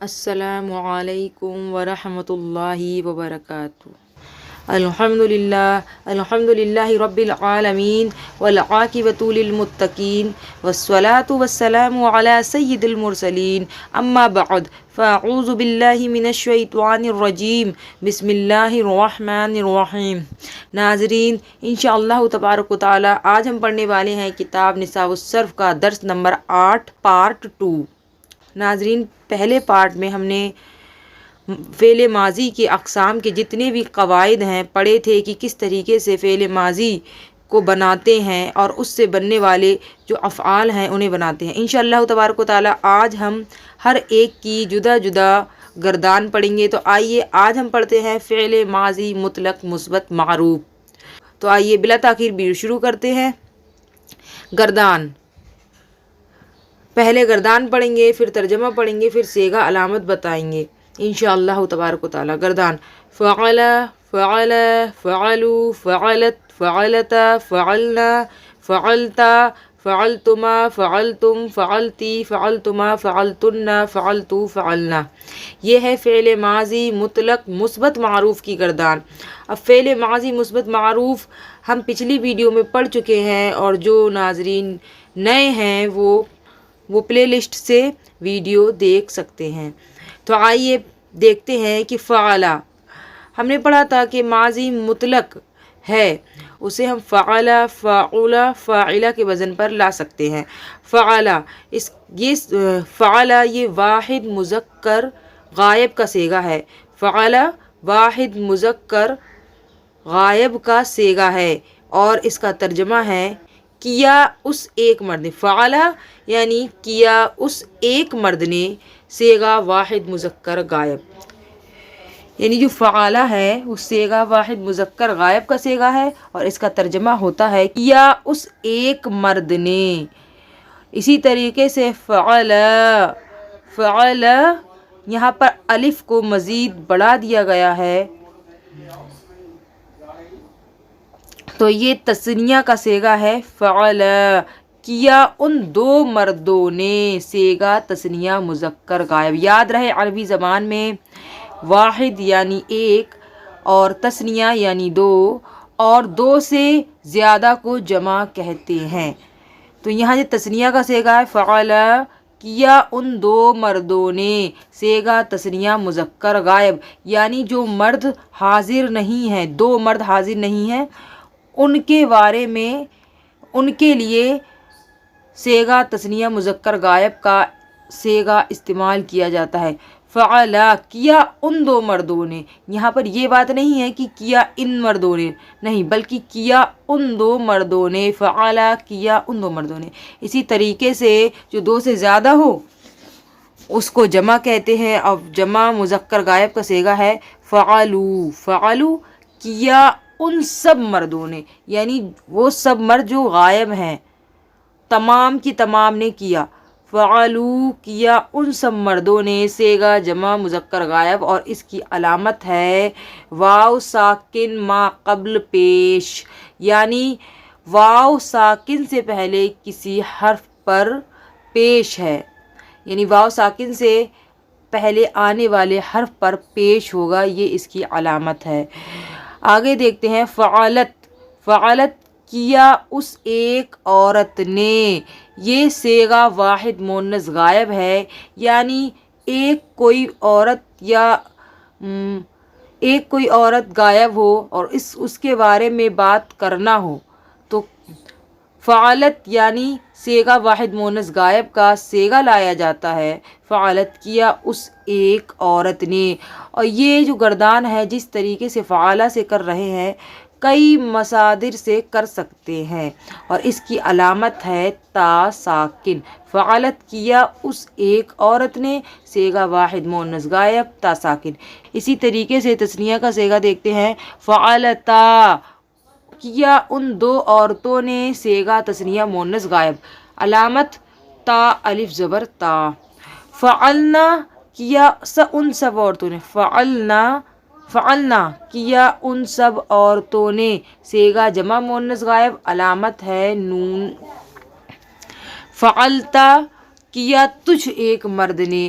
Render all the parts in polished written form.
السلام علیکم ورحمۃ اللہ وبرکاتہ۔ الحمد للہ رب العالمین والعاقبۃ للمتقین والصلاة والسلام علی سید المرسلین، اما بعد فاعوذ باللہ من الشیطان الرجیم، بسم اللہ الرحمن الرحیم۔ ناظرین، انشاءاللہ تبارک و تعالی آج ہم پڑھنے والے ہیں کتاب نصاب الصرف کا درس نمبر 8 پارٹ 2۔ ناظرین، پہلے پارٹ میں ہم نے فعل ماضی کے اقسام کے جتنے بھی قواعد ہیں پڑھے تھے کہ کس طریقے سے فعل ماضی کو بناتے ہیں اور اس سے بننے والے جو افعال ہیں انہیں بناتے ہیں۔ انشاءاللہ تبارک و تعالی آج ہم ہر ایک کی جدا جدا گردان پڑھیں گے۔ تو آئیے آج ہم پڑھتے ہیں فعل ماضی مطلق مثبت معروف۔ تو آئیے بلا تاخیر شروع کرتے ہیں۔ گردان، پہلے گردان پڑھیں گے، پھر ترجمہ پڑھیں گے، پھر صیغہ علامت بتائیں گے انشاءاللہ تبارک و تعالی۔ گردان: فعل، فعل، فعلوا، فعلت، فعلتا، فعلنا، فعلتا، فعلتما، فعلتم، فعلتی، فعلتما، فعلتن، فعلتو، فعلنا۔ یہ ہے فعل ماضی مطلق مثبت معروف کی گردان۔ اب فعل ماضی مثبت معروف ہم پچھلی ویڈیو میں پڑھ چکے ہیں، اور جو ناظرین نئے ہیں وہ پلے لسٹ سے ویڈیو دیکھ سکتے ہیں۔ تو آئیے دیکھتے ہیں کہ فعلا ہم نے پڑھا تھا کہ ماضی مطلق ہے، اسے ہم فعلا، فعولا، فاعلہ کے وزن پر لا سکتے ہیں۔ فعلا، فعلا یہ واحد مذکر غائب کا صیغہ ہے۔ فعلا واحد مذکر غائب کا صیغہ ہے، اور اس کا ترجمہ ہے کیا اس ایک مرد نے۔ فعلا یعنی کیا اس ایک مرد نے، صیغہ واحد مذکر غائب، یعنی جو فعلا ہے وہ صیغہ واحد مذکر غائب کا صیغہ ہے، اور اس کا ترجمہ ہوتا ہے کیا اس ایک مرد نے۔ اسی طریقے سے فعلا، فعلا یہاں پر الف کو مزید بڑھا دیا گیا ہے، تو یہ تثنیہ کا صیغہ ہے۔ فعلا کیا ان دو مردوں نے، صیغہ تثنیہ مذکر غائب۔ یاد رہے عربی زبان میں واحد یعنی ایک، اور تثنیہ یعنی دو، اور دو سے زیادہ کو جمع کہتے ہیں۔ تو یہاں یہ تثنیہ کا صیغہ ہے فعلا کیا ان دو مردوں نے، صیغہ تثنیہ مذکر غائب، یعنی جو مرد حاضر نہیں ہیں، دو مرد حاضر نہیں ہیں، ان کے بارے میں ان کے لیے صیغہ تثنیہ مذکر غائب کا صیغہ استعمال کیا جاتا ہے۔ فعلا کیا ان دو مردوں نے، یہاں پر یہ بات نہیں ہے کہ کیا ان مردوں نے، نہیں، بلکہ کیا ان دو مردوں نے۔ فعلا کیا ان دو مردوں نے۔ اسی طریقے سے جو دو سے زیادہ ہو اس کو جمع کہتے ہیں، اور جمع مذکر غائب کا صیغہ ہے فعلو۔ فعلو کیا ان سب مردوں نے، یعنی وہ سب مرد جو غائب ہیں، تمام کی تمام نے کیا۔ فعلو کیا ان سب مردوں نے، صیغہ جمع مذکر غائب، اور اس کی علامت ہے واو ساکن ما قبل پیش، یعنی واو ساکن سے پہلے کسی حرف پر پیش ہے، یعنی واو ساکن سے پہلے آنے والے حرف پر پیش ہوگا، یہ اس کی علامت ہے۔ آگے دیکھتے ہیں فعلت۔ فعلت کیا اس ایک عورت نے، یہ صیغہ واحد مؤنث غائب ہے، یعنی ایک کوئی عورت غائب ہو اور اس کے بارے میں بات کرنا ہو، تو فعلت یعنی صیغہ واحد مؤنث غائب کا صیغہ لایا جاتا ہے۔ فعلت کیا اس ایک عورت نے۔ اور یہ جو گردان ہے جس طریقے سے فعلا سے کر رہے ہیں، کئی مصادر سے کر سکتے ہیں، اور اس کی علامت ہے تا ساکن۔ فعلت کیا اس ایک عورت نے، صیغہ واحد مؤنث غائب، تا ساکن۔ اسی طریقے سے تثنیہ کا صیغہ دیکھتے ہیں فعلتا کیا ان دو عورتوں نے، صیغہ تثنیہ مؤنث غائب، علامت تا الف زبر تا۔ فعلنا کیا ان سب عورتوں نے، فعلنا کیا ان سب عورتوں نے، صیغہ جمع مؤنث غائب، علامت ہے نون۔ فعلتا کیا تجھ ایک مرد نے،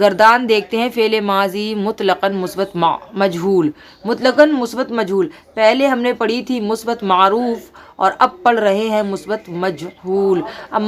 گردان دیکھتے ہیں فعل ماضی مطلقاً مثبت مجہول، مطلقاً مثبت مجہول، پہلے ہم نے پڑھی تھی مثبت معروف اور اب پڑھ رہے ہیں مثبت مجہول۔ اب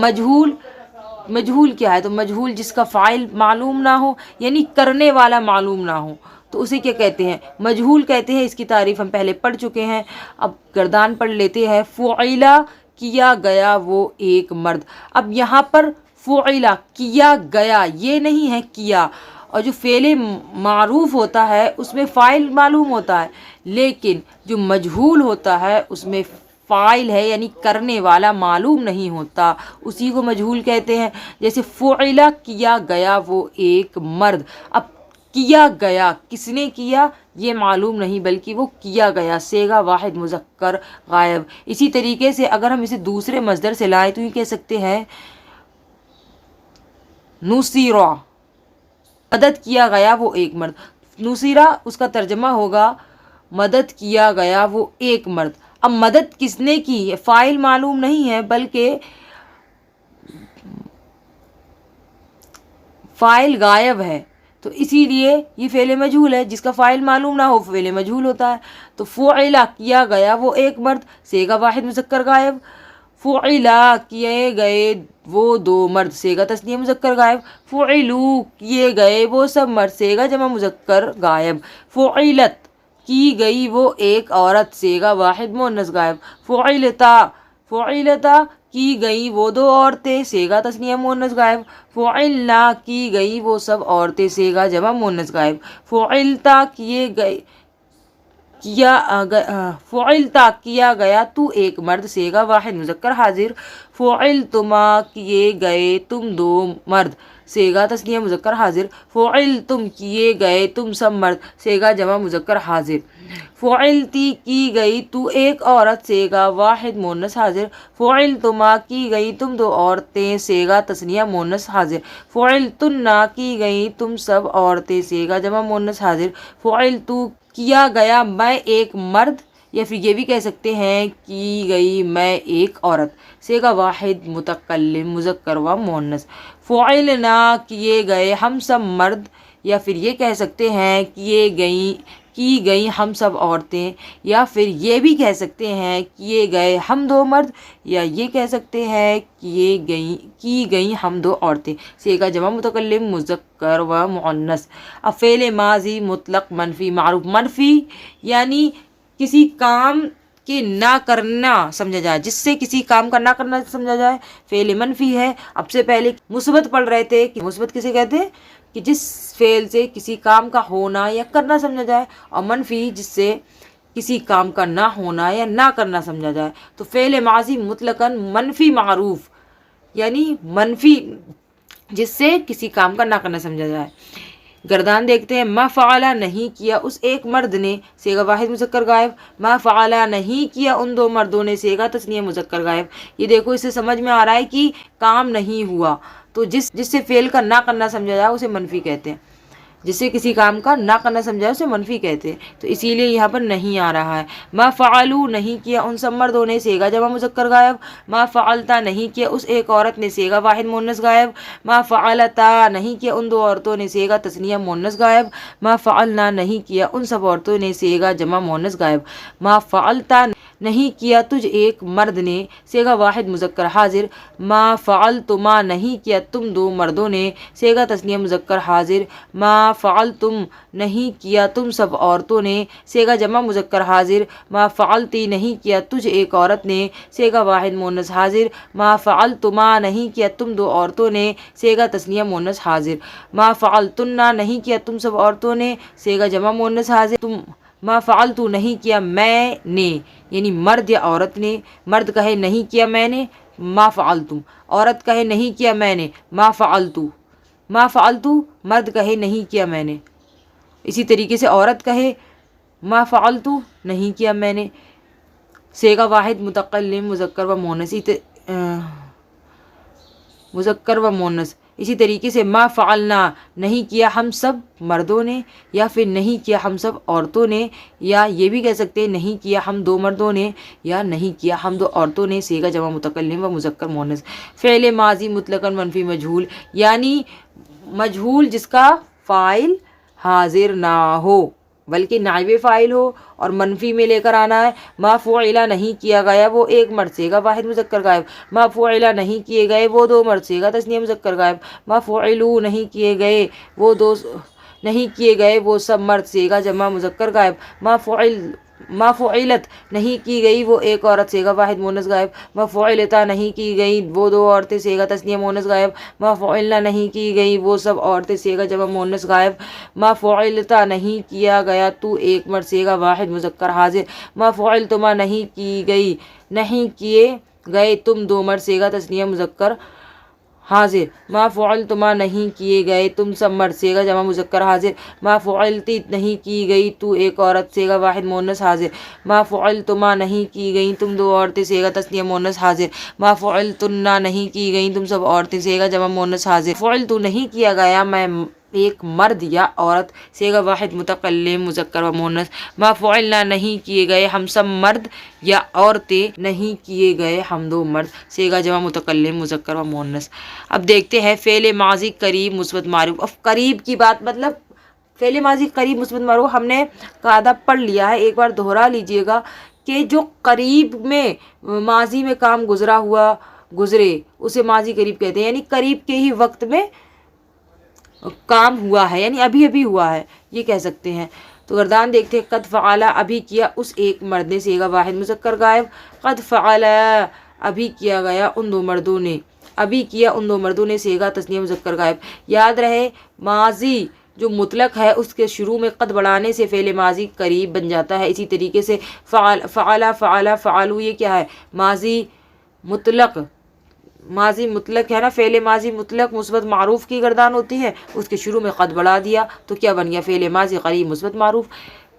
مجہول کیا ہے؟ تو مجہول جس کا فاعل معلوم نہ ہو، یعنی کرنے والا معلوم نہ ہو، تو اسے کیا کہتے ہیں؟ مجہول کہتے ہیں۔ اس کی تعریف ہم پہلے پڑھ چکے ہیں، اب گردان پڑھ لیتے ہیں۔ فعلا کیا گیا وہ ایک مرد۔ اب یہاں پر فعلا کیا گیا یہ نہیں ہے کیا، اور جو فعل معروف ہوتا ہے اس میں فاعل معلوم ہوتا ہے، لیکن جو مجہول ہوتا ہے اس میں فاعل ہے یعنی کرنے والا معلوم نہیں ہوتا، اسی کو مجہول کہتے ہیں۔ جیسے فعلا کیا گیا وہ ایک مرد۔ اب کیا گیا کس نے کیا یہ معلوم نہیں، بلکہ وہ کیا گیا، صیغہ واحد مذکر غائب۔ اسی طریقے سے اگر ہم اسے دوسرے مصدر سے لائیں تو یہ کہہ سکتے ہیں نصیرہ، مدد کیا گیا وہ ایک مرد۔ نصیرہ اس کا ترجمہ ہوگا مدد کیا گیا وہ ایک مرد۔ اب مدد کس نے کی فاعل معلوم نہیں ہے، بلکہ فاعل غائب ہے، تو اسی لیے یہ فعل مجہول ہے۔ جس کا فاعل معلوم نہ ہو فعل مجہول ہوتا ہے۔ تو فعلا کیا گیا وہ ایک مرد، صیغہ واحد مذکر غائب۔ فعلا کیے گئے وہ دو مرد، صیغہ تثنیہ مذکر غائب۔ فعلوا کیے گئے وہ سب مرد، صیغہ جمع مذکر غائب۔ فعلت کی گئی وہ ایک عورت، صیغہ واحد مؤنث غائب۔ فعلتا کی گئی وہ دو عورتیں، صیغہ تثنیہ مؤنث غائب۔ فعلنا کی گئی وہ سب عورتیں، صیغہ جمع مؤنث غائب۔ فعلتا کیا گیا تو ایک مرد، صیغہ واحد مذکر حاضر۔ فعلتما کیے گئے تم دو مرد، صیغہ تثنیہ مذکر حاضر۔ فعلتم کیے گئے تم سب مرد، صیغہ جمع مذکر حاضر۔ فعلتی کی گئی تو ایک عورت، صیغہ واحد مؤنث حاضر۔ فعلتما کی گئی تم دو عورتیں، صیغہ تثنیہ مؤنث حاضر۔ فعلتن کی گئی تم سب عورتیں، صیغہ جمع مؤنث حاضر۔ فعلتو کیا گیا میں ایک مرد، یا پھر یہ بھی کہہ سکتے ہیں کی گئی میں ایک عورت، صیغہ واحد متکلم مذکر و مؤنث۔ فعلنا کیے گئے ہم سب مرد، یا پھر یہ کہہ سکتے ہیں کی گئی ہم سب عورتیں، یا پھر یہ بھی کہہ سکتے ہیں کیے گئے ہم دو مرد، یا یہ کہہ سکتے ہیں کی گئی ہم دو عورتیں، صیغہ جمع متکلم مذکر و مؤنث۔ اب فعل ماضی مطلق منفی معروف، منفی یعنی کسی کام کے نہ کرنا سمجھا جائے، جس سے کسی کام کا نہ کرنا سمجھا جائے، فعل منفی ہے۔ اب سے پہلے مثبت پڑھ رہے تھے کہ مثبت کسے کہتے ہیں؟ کہ جس فعل سے کسی کام کا ہونا یا کرنا سمجھا جائے، اور منفی جس سے کسی کام کا نہ ہونا یا نہ کرنا سمجھا جائے۔ تو فعل ماضی مطلقاً منفی معروف یعنی منفی جس سے کسی کام کا نہ کرنا سمجھا جائے۔ گردان دیکھتے ہیں، ما فعلا نہیں کیا اس ایک مرد نے، صیغہ واحد مذکر غائب۔ ما فعلا نہیں کیا ان دو مردوں نے، صیغہ تثنیہ مذکر غائب۔ یہ دیکھو اس سے سمجھ میں آ رہا ہے کہ کام نہیں ہوا، تو جس سے فعل کا نہ کرنا سمجھا جائے اسے منفی کہتے ہیں، جس سے کسی کام کا نہ کرنا سمجھا اسے منفی کہتے ہیں، تو اسی لیے یہاں پر نہیں آ رہا ہے۔ ما فعلوا نہیں کیا ان سب مردوں نے، صیغہ جمع مذکر غائب۔ ما فعلتا نہیں کیا اس ایک عورت نے، صیغہ واحد مؤنث غائب۔ ما فعلتا نہیں کیا ان دو عورتوں نے، صیغہ تثنیہ مؤنث غائب۔ ما فعلنا نہیں کیا ان سب عورتوں نے، صیغہ جمع مؤنث غائب۔ ما فعلتا نہیں کیا تجھ ایک مرد نے، صیغہ واحد مذکر حاضر۔ ما فعلتما نہیں کیا تم دو مردوں نے، صیغہ تثنیہ مذکر حاضر۔ ما فعلتم نہیں کیا تم سب عورتوں نے، صیغہ جمع مذکر حاضر۔ ما فعلتی نہیں کیا تجھ ایک عورت نے، صیغہ واحد مؤنث حاضر۔ ما فعلتما نہیں کیا تم دو عورتوں نے، صیغہ تثنیہ مؤنث حاضر۔ ما فعلتن نہیں کیا تم سب عورتوں نے، صیغہ جمع مؤنث حاضر۔ ما فعلتو نہیں کیا میں نے، یعنی مرد یا عورت نے، مرد کہے نہیں کیا میں نے، ما فعلتم، عورت کہے نہیں کیا میں نے، ما فعلتو، ما فعلتو مرد کہے نہیں کیا میں نے۔ اسی طریقے سے عورت کہے ما فعلتو نہیں کیا میں نے، صیغہ واحد متکلم مذکر و مؤنث، مذکر و مؤنث۔ اسی طریقے سے ما فعلنا نہیں کیا ہم سب مردوں نے، یا پھر نہیں کیا ہم سب عورتوں نے، یا یہ بھی کہہ سکتے ہیں نہیں کیا ہم دو مردوں نے، یا نہیں کیا ہم دو عورتوں نے، صیغہ جمع متکلم و مذکر مؤنث۔ فعل ماضی مطلقاً منفی مجہول یعنی مجہول جس کا فاعل حاضر نہ ہو بلکہ نائب فاعل ہو اور منفی میں لے کر آنا ہے۔ ما فعل نہیں کیا گیا وہ ایک مرد صیغہ واحد مذکر غائب، ما فعل نہیں کیے گئے وہ دو مرد صیغہ تثنیہ مذکر غائب، ما فعلوا نہیں کیے گئے وہ دو نہیں کیے گئے وہ سب مرد صیغہ جمع مذکر غائب، ما فعلت نہیں کی گئی وہ ایک عورت صیغہ واحد مونث غائب، ما فعلتا نہیں کی گئی وہ دو عورتیں صیغہ تثنیہ مونث غائب، ما فعلنا نہیں کی گئی وہ سب عورتیں صیغہ جمع مونث غائب، ما فعلتا نہیں کیا گیا تو ایک مرد صیغہ واحد مذکر حاضر، ما فعلتما نہیں کی گئی نہیں کیے گئے تم دو مرد صیغہ تثنیہ مذکر حاضر، ما فعلتما نہیں کیے گئے تم سب مرد صیغہ جمع مذکر حاضر، ما فعلتی نہیں کی گئی تو ایک عورت صیغہ واحد مونث حاضر، ما فعلتما نہیں کی گئیں تم دو عورتیں صیغہ تثنیہ مونث حاضر، ما فعلتن نہیں کی گئیں تم سب عورتیں صیغہ جمع مونث حاضر، فعلتو نہیں کیا گیا میں ایک مرد یا عورت صیغہ واحد متکلم مذکر و مونث، ما فعلنا نہیں کیے گئے ہم سب مرد یا عورتیں نہیں کیے گئے ہم دو مرد صیغہ جمع متکلم مذکر و مونث۔ اب دیکھتے ہیں فعل ماضی قریب مثبت معروف۔ اب قریب کی بات مطلب فعل ماضی قریب مثبت معروف ہم نے قاعدہ پڑھ لیا ہے، ایک بار دہرا لیجئے گا کہ جو قریب میں ماضی میں کام گزرے اسے ماضی قریب کہتے ہیں، یعنی قریب کے ہی وقت میں کام ہوا ہے، یعنی ابھی ابھی ہوا ہے یہ کہہ سکتے ہیں۔ تو گردان دیکھتے ہیں، قد فعل ابھی کیا اس ایک مرد نے صیغہ واحد مذکر غائب، قد فعل ابھی کیا گیا ان دو مردوں نے، ابھی کیا ان دو مردوں نے صیغہ تثنیہ مذکر غائب۔ یاد رہے ماضی جو مطلق ہے اس کے شروع میں قد بڑھانے سے فعل ماضی قریب بن جاتا ہے۔ اسی طریقے سے فعلوا یہ کیا ہے؟ ماضی مطلق ہے نا، فعل ماضی مطلق مثبت معروف کی گردان ہوتی ہے، اس کے شروع میں قد بڑھا دیا تو کیا بن گیا؟ فعل ماضی قریب مثبت معروف۔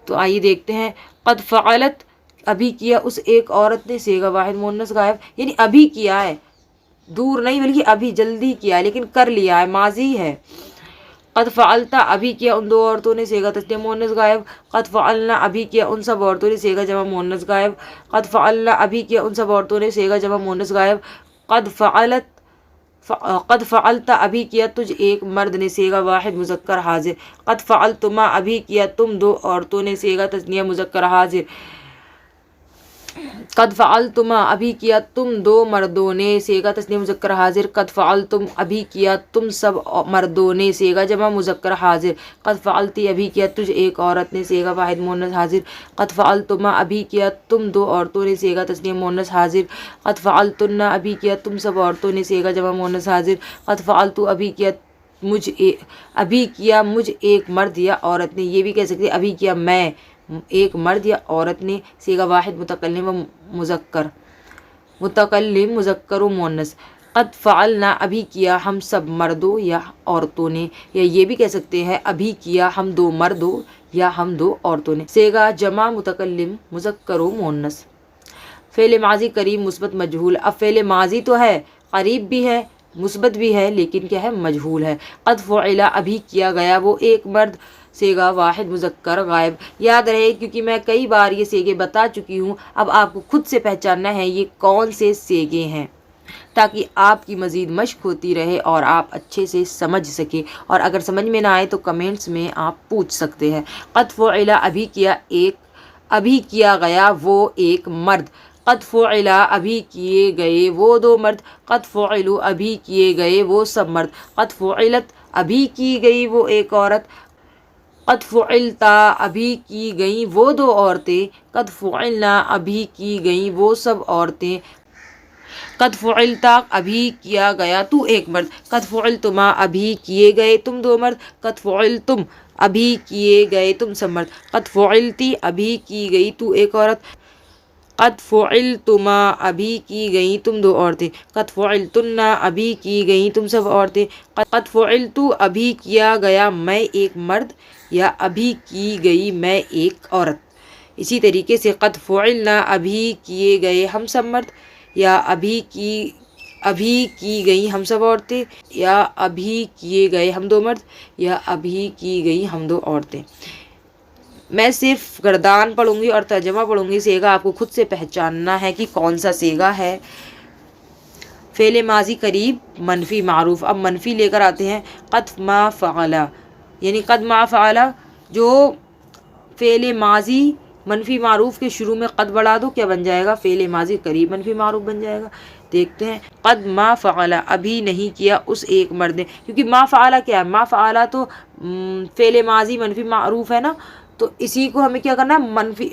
تو آئیے دیکھتے ہیں، قد فعلت ابھی کیا اس ایک عورت نے صیغہ واحد مؤنث غائب، یعنی ابھی کیا ہے، دور نہیں بلکہ ابھی جلدی کیا ہے لیکن کر لیا ہے، ماضی ہے۔ قد فعلتا ابھی کیا ان دو عورتوں نے صیغہ تثنیہ مؤنث غائب، قد فعلنا ابھی کیا ان سب عورتوں نے صیغہ جمع مؤنث غائب، قد فعلنا ابھی کیا ان سب عورتوں نے صیغہ جمع مؤنث غائب، قد فعلتا ابھی کیا تجھ ایک مرد نے صیغہ واحد مذکر حاضر، قد فعلتما ابھی کیا تم دو عورتوں نے صیغہ تثنیہ مذکر حاضر، قد فعلتما ابھی کیا تم دو مردوں نے صیغہ تثنیہ مذکر حاضر، قد فعلتم ابھی کیا تم سب مردوں نے صیغہ جمع مذکر حاضر، قد فعلتی ابھی کیا تجھ ایک عورت نے صیغہ واحد مؤنث حاضر، قد فعلتما ابھی کیا تم دو عورتوں نے صیغہ تثنیہ مؤنث حاضر، قد فعلتن ابھی کیا تم سب عورتوں نے صیغہ جمع مؤنث حاضر، قد فعلتو ابھی کیا مجھ ایک مرد یا عورت نے، یہ بھی کہہ سکتے ابھی کیا میں ایک مرد یا عورت نے صیغہ واحد متکلم مذکر و مؤنث، قد فعلنا ابھی کیا ہم سب مردوں یا عورتوں نے، یا یہ بھی کہہ سکتے ہیں ابھی کیا ہم دو مردوں یا ہم دو عورتوں نے، صیغہ جمع متکلم مذکر و مؤنث۔ فعل ماضی قریب مثبت مجہول، اب فعل ماضی تو ہے، قریب بھی ہے، مثبت بھی ہے، لیکن کیا ہے؟ مجہول ہے۔ قد فعل ابھی کیا گیا وہ ایک مرد صیغہ واحد مذکر غائب۔ یاد رہے کیونکہ میں کئی بار یہ صیغے بتا چکی ہوں، اب آپ کو خود سے پہچاننا ہے یہ کون سے صیغے ہیں تاکہ آپ کی مزید مشق ہوتی رہے اور آپ اچھے سے سمجھ سکیں، اور اگر سمجھ میں نہ آئے تو کمنٹس میں آپ پوچھ سکتے ہیں۔ قد فعل ابھی کیا گیا وہ ایک مرد، قد فعل ابھی کیے گئے وہ دو مرد، قد فعلوا ابھی کیے گئے وہ سب مرد، قد فعلت ابھی کی گئی وہ ایک عورت، قد فعلتا ابھی کی گئیں وہ دو عورتیں، قد فعلنا ابھی کی گئیں وہ سب عورتیں، قد فعلتا ابھی کیا گیا تو ایک مرد، قد فعلتما ابھی کیے گئے تم دو مرد، قد فعلتم ابھی کیے گئے تم سب مرد، قد فعلتی ابھی کی گئی تو ایک عورت، قد فعلتما ابھی کی گئیں تم دو عورتیں، قد فعلتن ابھی کی گئیں تم سب عورتیں، قد فعلتو ابھی کیا گیا میں ایک مرد یا ابھی کی گئی میں ایک عورت۔ اسی طریقے سے قد فعلنا ابھی کیے گئے ہم سب مرد، یا ابھی کی گئی ہم سب عورتیں، یا ابھی کیے گئے ہم دو مرد، یا ابھی کی گئی ہم دو عورتیں۔ میں صرف گردان پڑھوں گی اور ترجمہ پڑھوں گی، صیغہ آپ کو خود سے پہچاننا ہے کہ کون سا صیغہ ہے۔ فعل ماضی قریب منفی معروف، اب منفی لے کر آتے ہیں قد ما فعل، یعنی قد ما فعل جو فعل ماضی منفی معروف کے شروع میں قد بڑھا دو، کیا بن جائے گا؟ فعل ماضی قریب منفی معروف بن جائے گا۔ دیکھتے ہیں، قد ما فعل ابھی نہیں کیا اس ایک مرد نے، کیونکہ ما فعل کیا ہے؟ ما فعل تو فعل ماضی منفی معروف ہے نا، تو اسی کو ہمیں کیا کرنا ہے؟ منفی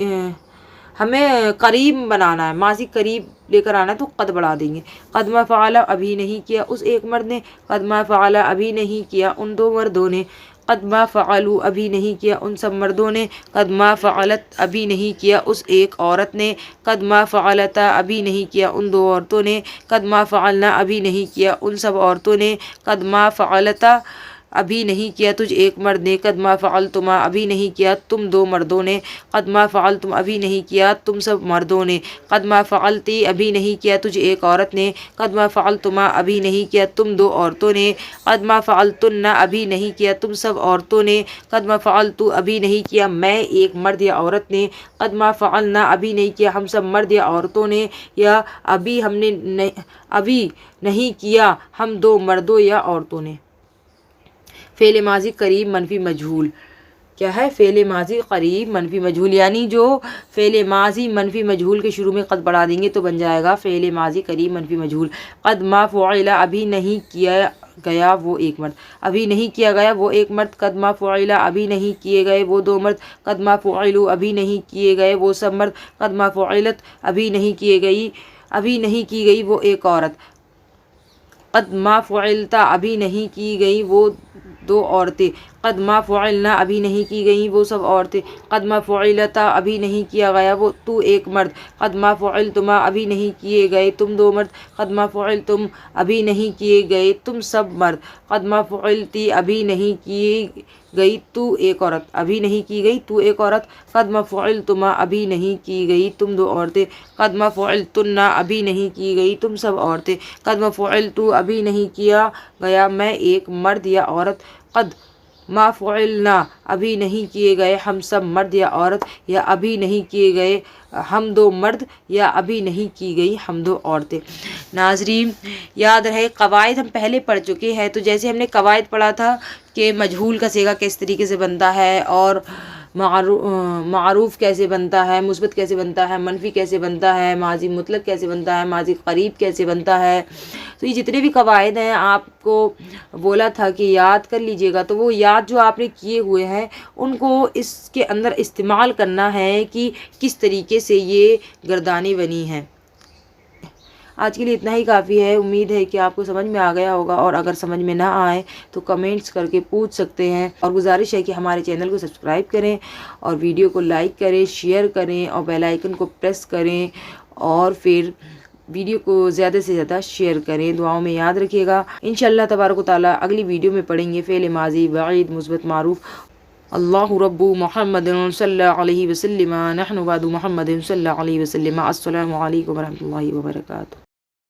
ہمیں قریب بنانا ہے، ماضی قریب لے کر آنا ہے، تو قد بڑھا دیں گے۔ قد ما فعل ابھی نہیں کیا اس ایک مرد نے، قد ما فعل ابھی نہیں کیا ان دو مردوں نے، قد ما فعلوا ابھی نہیں کیا ان سب مردوں نے، قد ما فعلت ابھی نہیں کیا اس ایک عورت نے، قد ما فعلتا ابھی نہیں کیا ان دو عورتوں نے، قد ما فعلنا ابھی نہیں کیا ان سب عورتوں نے، قد ما فعلتا ابھی نہیں کیا تجھ ایک مرد نے، قد ما فعلتما ابھی نہیں کیا تم دو مردوں نے، قد ما فعلتم ابھی نہیں کیا تم سب مردوں نے، قد ما فعلتی ابھی نہیں کیا تجھ ایک عورت نے، قد ما فعلتما ابھی نہیں کیا تم دو عورتوں نے، قد ما فعلتن ابھی نہیں کیا تم سب عورتوں نے، قد ما فعلتو ابھی نہیں کیا میں ایک مرد یا عورت نے، قد ما فعلنا ابھی نہیں کیا ہم سب مرد یا عورتوں نے، یا ابھی نہیں کیا ہم دو مردوں یا عورتوں نے۔ فعل ماضی قریب منفی مجہول کیا ہے؟ فعل ماضی قریب منفی مجہول، یعنی جو فعل ماضی منفی مجہول کے شروع میں قد بڑھا دیں گے تو بن جائے گا فعل ماضی قریب منفی مجہول۔ قد ما فعل ابھی نہیں کیا گیا وہ ایک مرد، ابھی نہیں کیا گیا وہ ایک مرد، قد ما فعل ابھی نہیں کیے گئے وہ دو مرد، قد ما فعلوا ابھی نہیں کیے گئے وہ سب مرد، قد ما فعلت ابھی نہیں کی گئی وہ ایک عورت، قد ما فعلتا ابھی نہیں کی گئی وہ دو عورتیں، قد ما فعلنا ابھی نہیں کی گئی وہ سب عورتیں، قد ما فعلتا ابھی نہیں کیا گیا وہ تو ایک مرد، قد ما فعلتما ابھی نہیں کیے گئے تم دو مرد، قد ما فعلتم ابھی نہیں کیے گئے تم سب مرد، قد ما فعلتی ابھی نہیں کی گئی تو ایک عورت، ابھی نہیں کی گئی تو ایک عورت، قد ما فعلتما ابھی نہیں کی گئی تم دو عورتیں، قد ما فعلتن ابھی نہیں کی گئی تم سب عورتیں، قد ما فعلتو ابھی نہیں کیا گیا میں ایک مرد یا عورت، قد ما فعلنا ابھی نہیں کیے گئے ہم سب مرد یا عورت، یا ابھی نہیں کیے گئے ہم دو مرد، یا ابھی نہیں کی گئی ہم دو عورتیں۔ ناظرین یاد رہے قواعد ہم پہلے پڑھ چکے ہیں، تو جیسے ہم نے قواعد پڑھا تھا کہ مجہول کا صیغہ کس طریقے سے بنتا ہے، اور معروف کیسے بنتا ہے، مثبت کیسے بنتا ہے، منفی کیسے بنتا ہے، ماضی مطلق کیسے بنتا ہے، ماضی قریب کیسے بنتا ہے، تو یہ جتنے بھی قواعد ہیں آپ کو بولا تھا کہ یاد کر لیجئے گا، تو وہ یاد جو آپ نے کیے ہوئے ہیں ان کو اس کے اندر استعمال کرنا ہے کہ کس طریقے سے یہ گردانیں بنی ہیں۔ آج کے لیے اتنا ہی کافی ہے، امید ہے کہ آپ کو سمجھ میں آ گیا ہوگا، اور اگر سمجھ میں نہ آئے تو کمنٹس کر کے پوچھ سکتے ہیں، اور گزارش ہے کہ ہمارے چینل کو سبسکرائب کریں اور ویڈیو کو لائک کریں، شیئر کریں اور بیل آئیکن کو پریس کریں، اور پھر ویڈیو کو زیادہ سے زیادہ شیئر کریں۔ دعاؤں میں یاد رکھیے گا۔ انشاءاللہ تبارک و تعالی اگلی ویڈیو میں پڑھیں گے فعل ماضی بعید مثبت معروف۔ اللہ رب محمد صلی اللہ علیہ وسلم، نحن بعد محمد صلی اللہ علیہ وسلم۔ السلام علیکم ورحمۃ اللہ وبرکاتہ۔